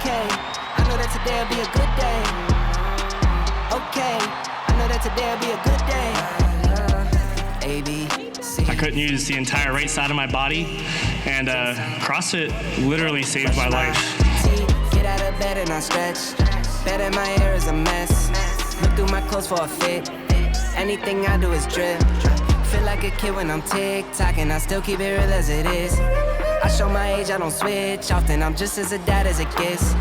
Okay, I know that today'll be a good day. Okay, I know that today'll be a good day. A, B, C. I couldn't use the entire right side of my body, and CrossFit literally saved my life. Get out of bed and I stretch. Bed in my hair is a mess. Look through my clothes for a fit. Anything I do is drip. Feel like a kid when I'm tick-tocking. I still keep it real as it is. I show my age, I don't switch often. I'm just as a dad as it gets.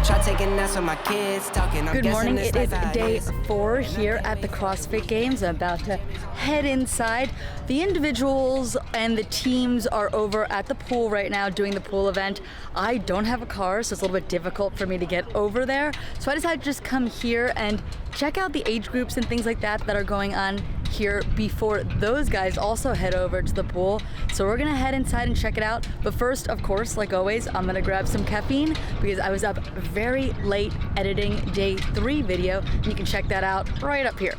Try taking naps with my kids, talking. Good morning, it is day 4 here at the CrossFit Games. I'm about to head inside. The individuals and the teams are over at the pool right now doing the pool event. I don't have a car, so it's a little bit difficult for me to get over there. So I decided to just come here and check out the age groups and things like that that are going on here before those guys also head over to the pool. So we're gonna head inside and check it out. But first, of course, like always, I'm gonna grab some caffeine because I was up very late editing day 3 video, and you can check that out right up here.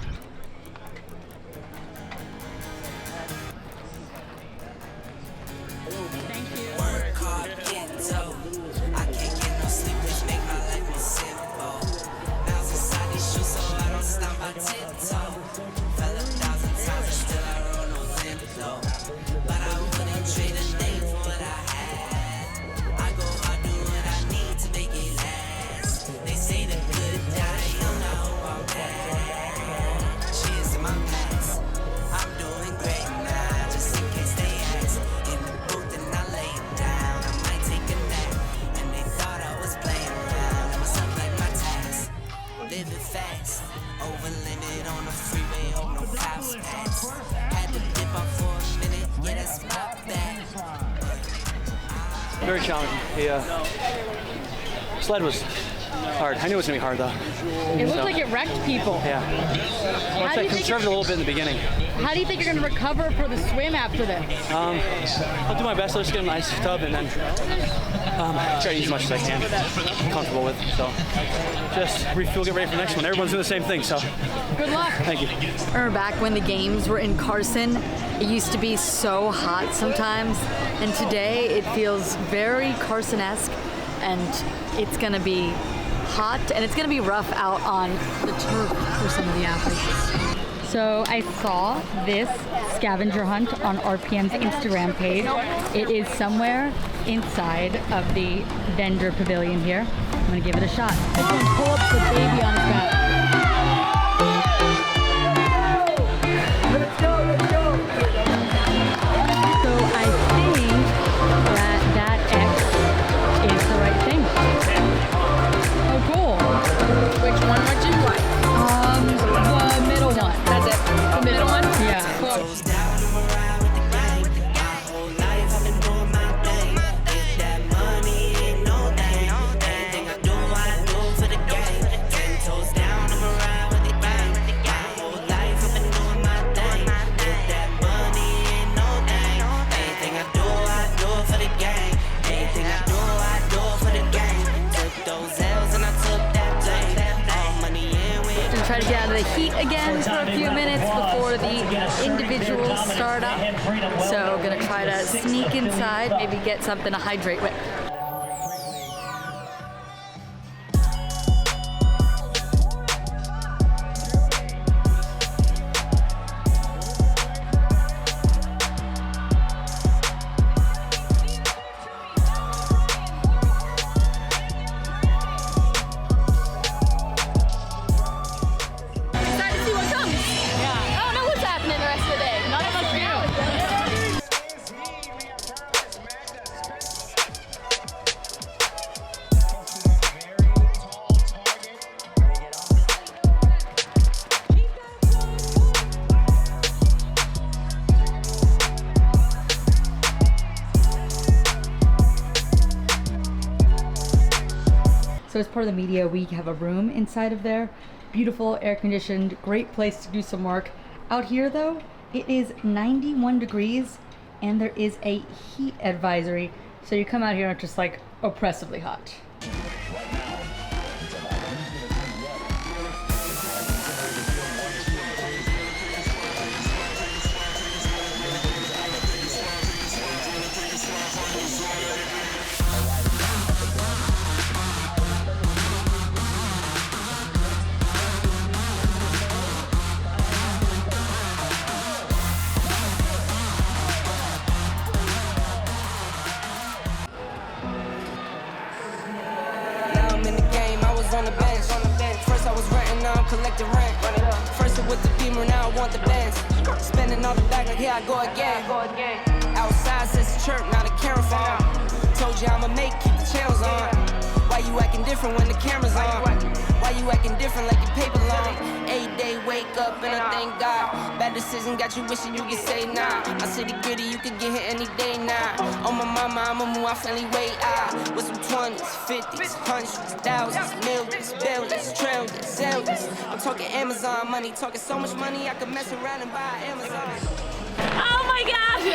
Very challenging. The sled was hard. I knew it was going to be hard, though. It looked like it wrecked people. Yeah. Once I conserved a little bit in the beginning. How do you think you're going to recover for the swim after this? I'll do my best. I'll just get a nice tub and then try to eat as much as I can. I'm comfortable with. So just refuel, get ready for the next one. Everyone's doing the same thing, so. Good luck. Thank you. Remember back when the games were in Carson, it used to be so hot sometimes, and today it feels very Carson-esque, and it's going to be hot, and it's going to be rough out on the turf for some of the athletes. So I saw this scavenger hunt on RPM's Instagram page. It is somewhere inside of the vendor pavilion here. I'm going to give it a shot. This one pull up the baby on his back. Let's go, let's go. So I think that X is the right thing. Oh, cool. Which one would you like? The middle one. That's it. The middle one? Yeah. Cool. Try to get out of the heat again for a few minutes before the individuals start up. So gonna try to sneak inside, maybe get something to hydrate with. So as part of the media week, have a room inside of there. Beautiful, air conditioned, great place to do some work. Out here though, it is 91 degrees and there is a heat advisory. So you come out here and it's just like oppressively hot. on the bench. First I was renting, now I'm collecting rent. First it was the Beamer, now I want the Benz. Spending all the back like here I go again. Outside says chirp, now the camera phone. Told you I'ma make, keep the channels on. Why you acting different when the camera's on? Why you acting different like your paper long? 8-day wake up and I thank God. Bad decision got you wishing you could say nah. My city gritty, you could get hit any day now. On my mama, I'ma move my family way out. With some 20s, 50s, hundreds, thousands, millions, billions, trillions, zillions. I'm talking Amazon money, talking so much money I could mess around and buy Amazon. Oh my gosh!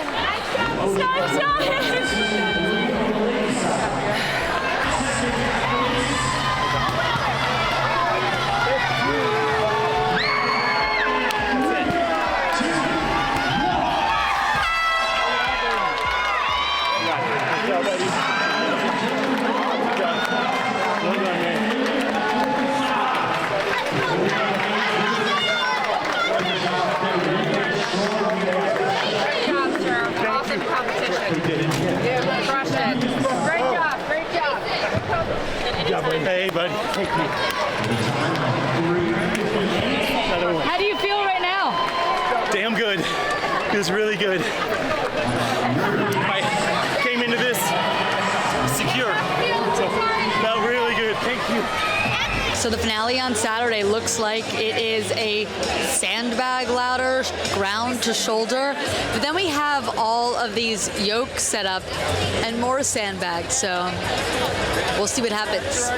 Hey, buddy. How do you feel right now? Damn good. Feels really good. I came into this secure. So felt really good. Thank you. So the finale on Saturday looks like it is a sandbag ladder, ground to shoulder. But then we have all of these yokes set up and more sandbags. So we'll see what happens.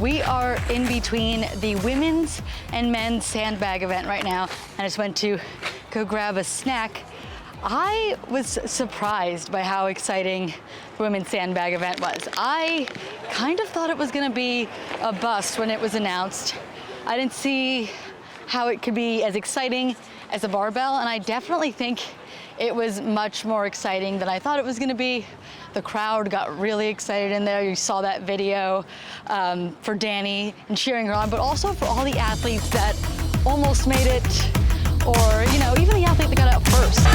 We are in between the women's and men's sandbag event right now. I just went to go grab a snack. I was surprised by how exciting the women's sandbag event was. I kind of thought it was gonna be a bust when it was announced. I didn't see how it could be as exciting as a barbell, and I definitely think it was much more exciting than I thought it was gonna be. The crowd got really excited in there. You saw that video for Dani and cheering her on, but also for all the athletes that almost made it, or even the athlete that got out first.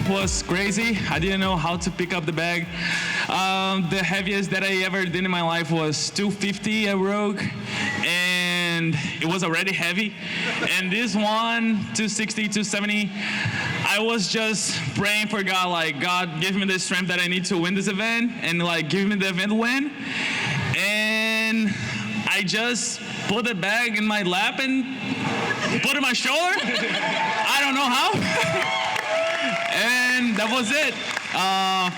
Was crazy. I didn't know how to pick up the bag. The heaviest that I ever did in my life was 250 at Rogue, and it was already heavy. And this one, 260, 270, I was just praying for God, like, God, give me the strength that I need to win this event, and like, give me the event win. And I just put the bag in my lap and put it on my shoulder. I don't know how. And that was it.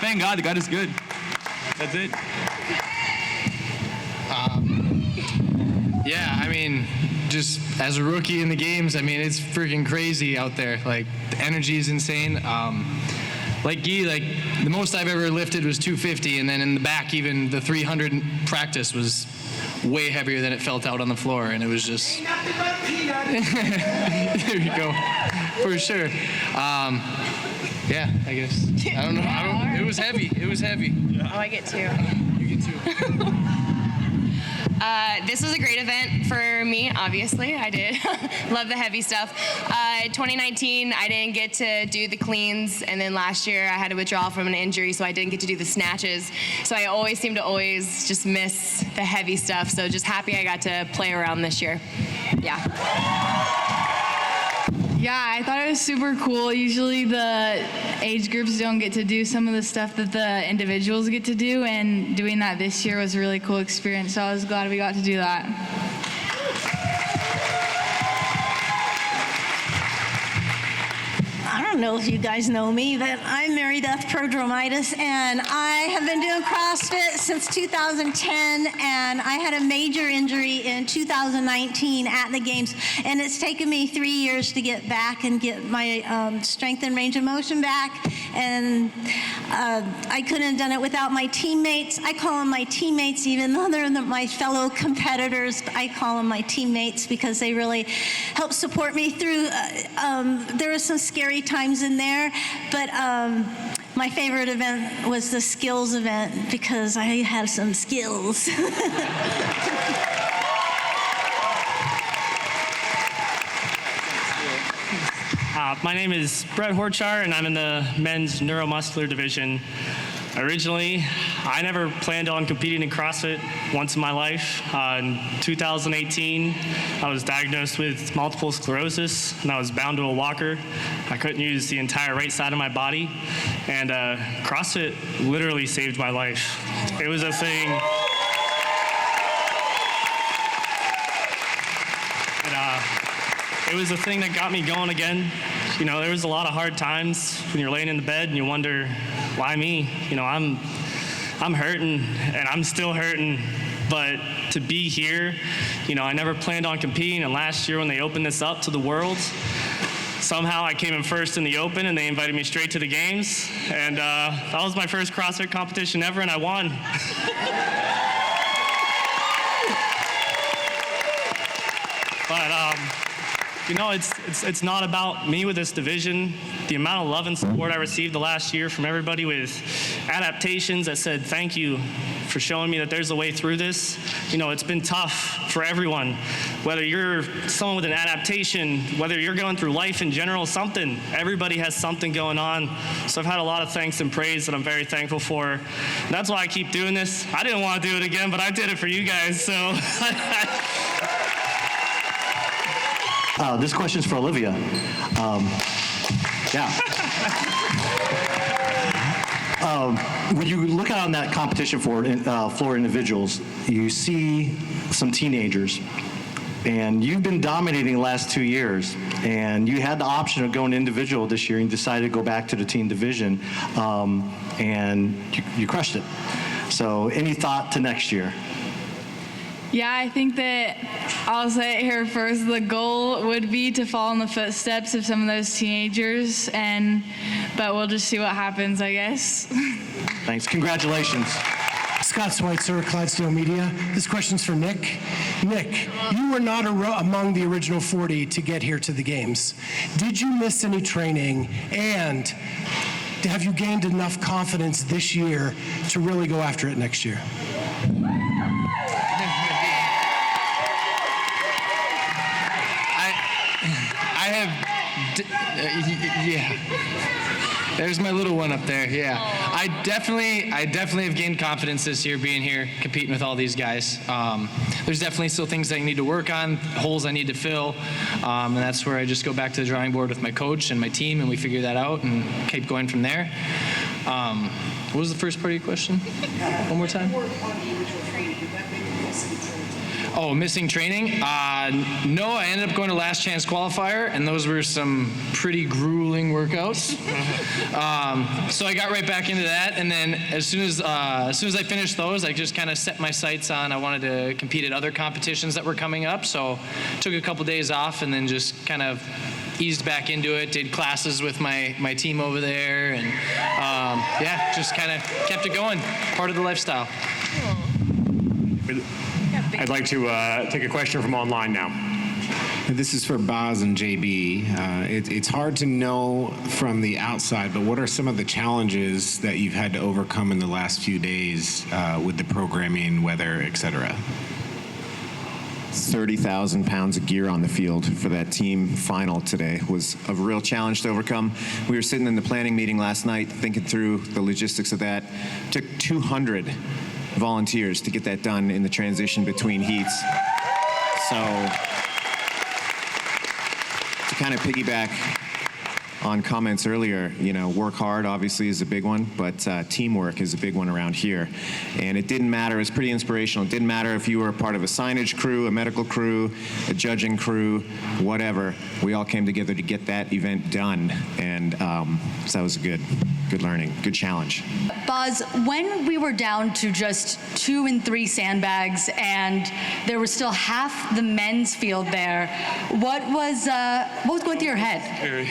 Thank God, God is good. That's it. Yeah, I mean, just as a rookie in the games, I mean, it's freaking crazy out there. Like, the energy is insane. Like Guy, like the most I've ever lifted was 250, and then in the back, even the 300 practice was way heavier than it felt out on the floor, and it was just. There you go, for sure. Yeah, I guess. I don't know. It was heavy. It was heavy. Oh, I get two. You get two. This was a great event for me, obviously. I did. Love the heavy stuff. 2019, I didn't get to do the cleans, and then last year I had to withdraw from an injury, so I didn't get to do the snatches. So I always seem to just miss the heavy stuff, so just happy I got to play around this year. Yeah. Yeah, I thought it was super cool. Usually the age groups don't get to do some of the stuff that the individuals get to do, and doing that this year was a really cool experience, so I was glad we got to do that. I don't know if you guys know me, but I'm Beth Prodromides, and I have been doing CrossFit since 2010, and I had a major injury in 2019 at the games, and it's taken me 3 years to get back and get my strength and range of motion back, and I couldn't have done it without my teammates. I call them my teammates, even though they're my fellow competitors. I call them my teammates because they really help support me through. There were some scary times in there, but my favorite event was the skills event because I had some skills. My name is Brett Horchar, and I'm in the men's neuromuscular division. Originally, I never planned on competing in CrossFit once in my life. In 2018, I was diagnosed with multiple sclerosis, and I was bound to a walker. I couldn't use the entire right side of my body, and CrossFit literally saved my life. It was a thing. It was a thing that got me going again. You know, there was a lot of hard times when you're laying in the bed and you wonder, why me? You know, I'm hurting, and I'm still hurting. But to be here, you know, I never planned on competing, and last year when they opened this up to the world, somehow I came in first in the open, and they invited me straight to the games, and that was my first CrossFit competition ever, and I won. But you know, it's not about me with this division. The amount of love and support I received the last year from everybody with adaptations that said, thank you for showing me that there's a way through this. You know, it's been tough for everyone. Whether you're someone with an adaptation, whether you're going through life in general, something, everybody has something going on. So I've had a lot of thanks and praise that I'm very thankful for. And that's why I keep doing this. I didn't want to do it again, but I did it for you guys, so. This question's for Olivia. When you look out on that competition for floor individuals, you see some teenagers, and you've been dominating the last 2 years, and you had the option of going individual this year, and you decided to go back to the team division, and you crushed it. So any thought to next year? Yeah, I think that I'll say it here first. The goal would be to follow in the footsteps of some of those teenagers, but we'll just see what happens, I guess. Thanks. Congratulations. Scott Schweitzer, Clydesdale Media. This question's for Nick. Nick, you were not among the original 40 to get here to the games. Did you miss any training, and have you gained enough confidence this year to really go after it next year? Yeah. There's my little one up there. Yeah. I definitely have gained confidence this year being here, competing with all these guys. There's definitely still things I need to work on, holes I need to fill, and that's where I just go back to the drawing board with my coach and my team, and we figure that out and keep going from there. What was the first part of your question? One more time. Oh, missing training? No, I ended up going to last chance qualifier, and those were some pretty grueling workouts. So I got right back into that, and then as soon as I finished those, I just kind of set my sights on I wanted to compete at other competitions that were coming up. So took a couple days off, and then just kind of eased back into it, did classes with my team over there, and yeah, just kind of kept it going. Part of the lifestyle. I'd like to take a question from online now. This is for Boz and JB. It's hard to know from the outside, but what are some of the challenges that you've had to overcome in the last few days with the programming, weather, et cetera? 30,000 pounds of gear on the field for that team final today was a real challenge to overcome. We were sitting in the planning meeting last night thinking through the logistics of that. It took 200 volunteers to get that done in the transition between heats. So to kind of piggyback on comments earlier, work hard obviously is a big one, but teamwork is a big one around here. And it didn't matter, it was pretty inspirational. It didn't matter if you were a part of a signage crew, a medical crew, a judging crew, whatever. We all came together to get that event done. And so that was a good learning, good challenge. Boz, when we were down to just 2 and 3 sandbags and there was still half the men's field there, what was going through your head?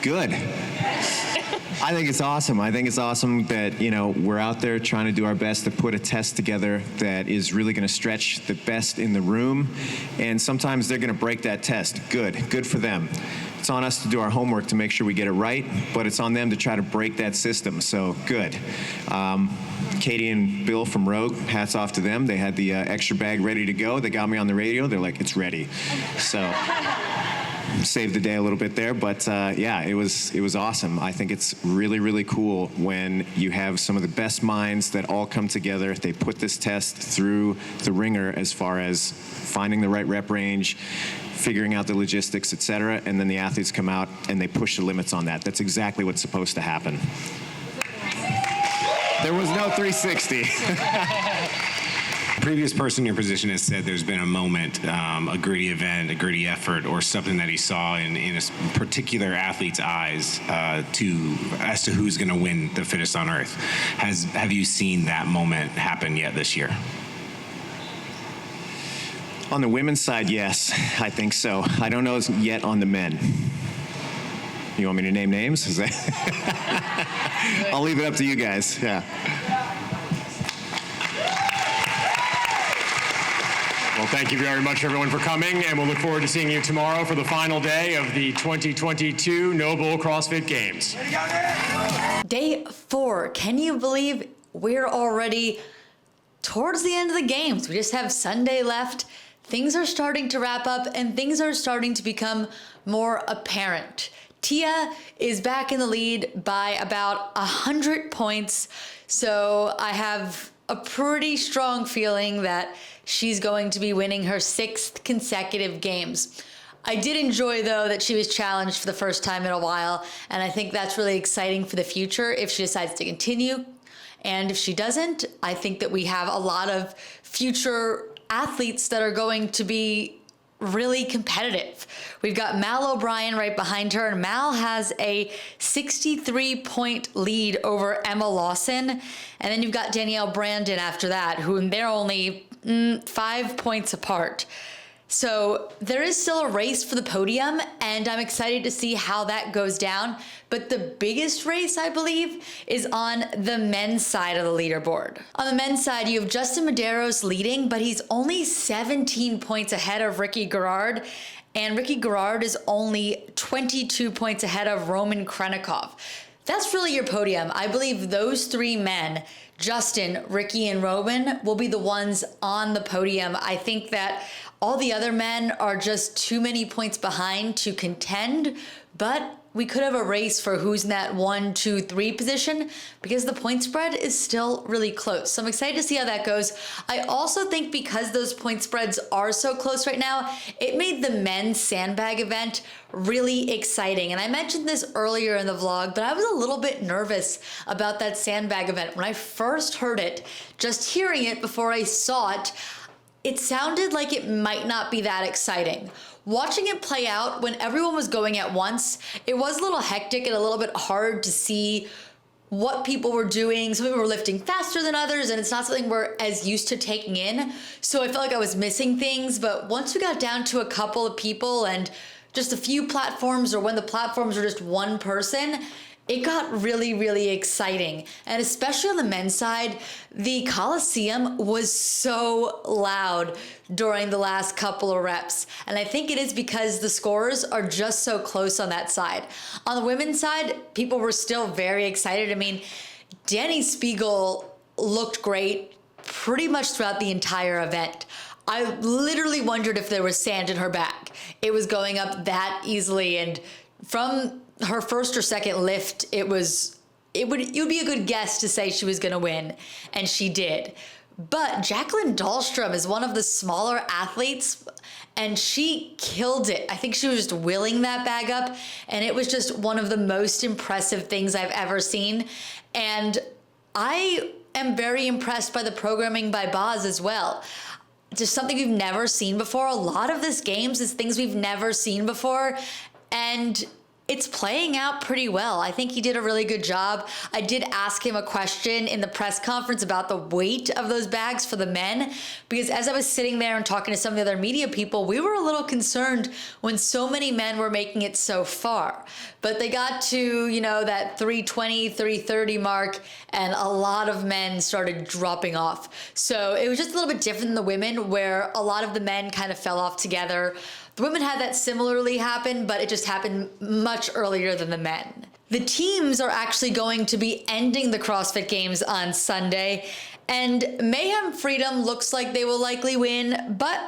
Good. I think it's awesome. I think it's awesome that, we're out there trying to do our best to put a test together that is really going to stretch the best in the room. And sometimes they're going to break that test. Good for them. It's on us to do our homework to make sure we get it right, but it's on them to try to break that system. So good. Katie and Bill from Rogue, hats off to them. They had the extra bag ready to go. They got me on the radio. They're like, it's ready. So saved the day a little bit there, but yeah, it was awesome. I think it's really, really cool when you have some of the best minds that all come together. They put this test through the ringer as far as finding the right rep range, figuring out the logistics, et cetera, and then the athletes come out and they push the limits on that. That's exactly what's supposed to happen. There was no 360. Previous person in your position has said there's been a moment, a gritty event, a gritty effort, or something that he saw in a particular athlete's eyes as to who's going to win the fittest on earth. Have you seen that moment happen yet this year? On the women's side, yes, I think so. I don't know yet on the men. You want me to name names? Is that I'll leave it up to you guys. Yeah. Well, thank you very much, everyone, for coming, and we'll look forward to seeing you tomorrow for the final day of the 2022 Noble CrossFit Games. Day 4. Can you believe we're already towards the end of the games? We just have Sunday left. Things are starting to wrap up, and things are starting to become more apparent. Tia is back in the lead by about 100 points, so I have a pretty strong feeling that she's going to be winning her 6th consecutive games. I did enjoy, though, that she was challenged for the first time in a while, and I think that's really exciting for the future if she decides to continue. And if she doesn't, I think that we have a lot of future athletes that are going to be really competitive. We've got Mal O'Brien right behind her, and Mal has a 63-point lead over Emma Lawson. And then you've got Danielle Brandon after that, who they're only 5 points apart. So there is still a race for the podium, and I'm excited to see how that goes down. But the biggest race, I believe, is on the men's side of the leaderboard. On the men's side, you have Justin Medeiros leading, but he's only 17 points ahead of Ricky Garrard. And Ricky Garrard is only 22 points ahead of Roman Krenikov. That's really your podium. I believe those 3 men, Justin, Ricky, and Roman, will be the ones on the podium. I think that all the other men are just too many points behind to contend, but we could have a race for who's in that 1, 2, 3 position because the point spread is still really close. So I'm excited to see how that goes. I also think because those point spreads are so close right now, it made the men's sandbag event really exciting. And I mentioned this earlier in the vlog, but I was a little bit nervous about that sandbag event. When I first heard it, just hearing it before I saw it, it sounded like it might not be that exciting. Watching it play out, when everyone was going at once, it was a little hectic and a little bit hard to see what people were doing. Some people were lifting faster than others, and it's not something we're as used to taking in. So I felt like I was missing things, but once we got down to a couple of people and just a few platforms, or when the platforms were just one person, it got really, really exciting. And especially on the men's side, the Coliseum was so loud during the last couple of reps. And I think it is because the scores are just so close on that side. On the women's side, people were still very excited. I mean, Dani Speegle looked great pretty much throughout the entire event. I literally wondered if there was sand in her back. It was going up that easily, and from her first or second lift, it would be a good guess to say she was going to win, and she did. But Jacqueline Dahlstrom is one of the smaller athletes, and she killed it. I think she was just wheeling that bag up, and it was just one of the most impressive things I've ever seen. And I am very impressed by the programming by Boz as well. Just something we've never seen before. A lot of this games is things we've never seen before, and it's playing out pretty well. I think he did a really good job. I did ask him a question in the press conference about the weight of those bags for the men, because as I was sitting there and talking to some of the other media people, we were a little concerned when so many men were making it so far. But they got to, that 320, 330 mark, and a lot of men started dropping off. So it was just a little bit different than the women, where a lot of the men kind of fell off together. The women had that similarly happen, but it just happened much earlier than the men. The teams are actually going to be ending the CrossFit Games on Sunday, and Mayhem Freedom looks like they will likely win, but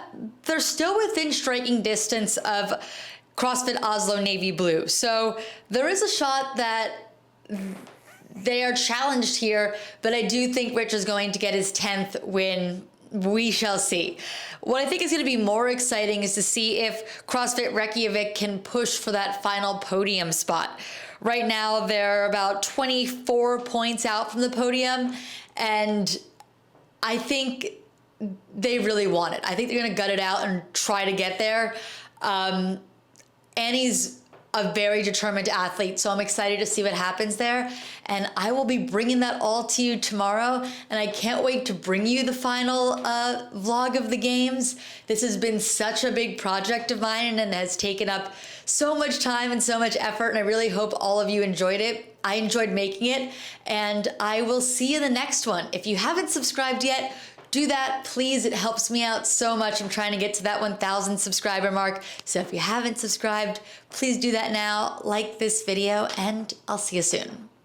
they're still within striking distance of CrossFit Oslo Navy Blue. So there is a shot that they are challenged here, but I do think Rich is going to get his 10th win. We shall see. What I think is going to be more exciting is to see if CrossFit Reykjavik can push for that final podium spot. Right now, they're about 24 points out from the podium, and I think they really want it. I think they're going to gut it out and try to get there. Annie's a very determined athlete, so I'm excited to see what happens there. And I will be bringing that all to you tomorrow, and I can't wait to bring you the final vlog of the games. This has been such a big project of mine and has taken up so much time and so much effort, and I really hope all of you enjoyed it. I enjoyed making it, and I will see you in the next one. If you haven't subscribed yet, do that, please. It helps me out so much. I'm trying to get to that 1,000 subscriber mark. So if you haven't subscribed, please do that now. Like this video, and I'll see you soon.